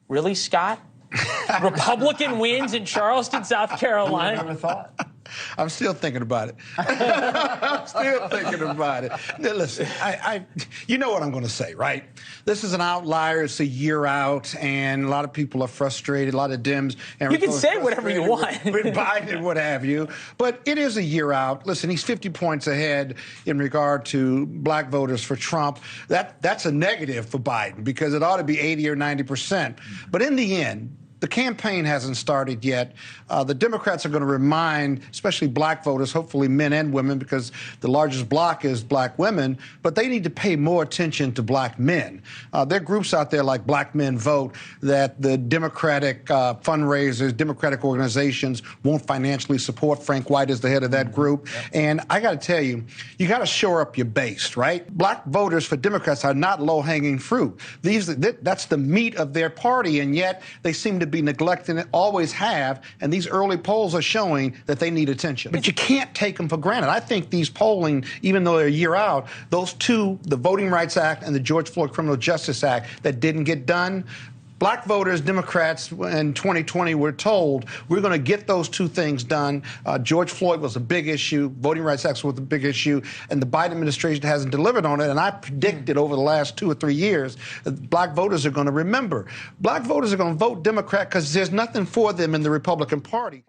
Really, Scott? Republican wins in Charleston, South Carolina? Never thought. I'm still thinking about it. I'm still thinking about it. Now, listen, you know what I'm going to say, right? This is an outlier. It's a year out, and a lot of people are frustrated, a lot of Dems. And you can say whatever you want. with Biden and what have you. But it is a year out. Listen, he's 50 points ahead in regard to black voters for Trump. That's a negative for Biden because it ought to be 80 or 90%. But in the end, the campaign hasn't started yet. The Democrats are going to remind, especially black voters, hopefully men and women, because the largest bloc is black women, but they need to pay more attention to black men. There are groups out there like Black Men Vote that the Democratic fundraisers, Democratic organizations won't financially support. Frank White is the head of that group. Yep. And I got to tell you, you got to shore up your base, right? Black voters for Democrats are not low-hanging fruit. That's the meat of their party, and yet they seem to be neglecting it, always have, and these early polls are showing that they need attention. But you can't take them for granted. I think these polling, even though they're a year out, those two, the Voting Rights Act and the George Floyd Criminal Justice Act that didn't get done, black voters, Democrats in 2020 were told, we're going to get those two things done. George Floyd was a big issue. Voting Rights Act was a big issue. And the Biden administration hasn't delivered on it. And I predicted over the last 2 or 3 years that black voters are going to remember. Black voters are going to vote Democrat because there's nothing for them in the Republican Party.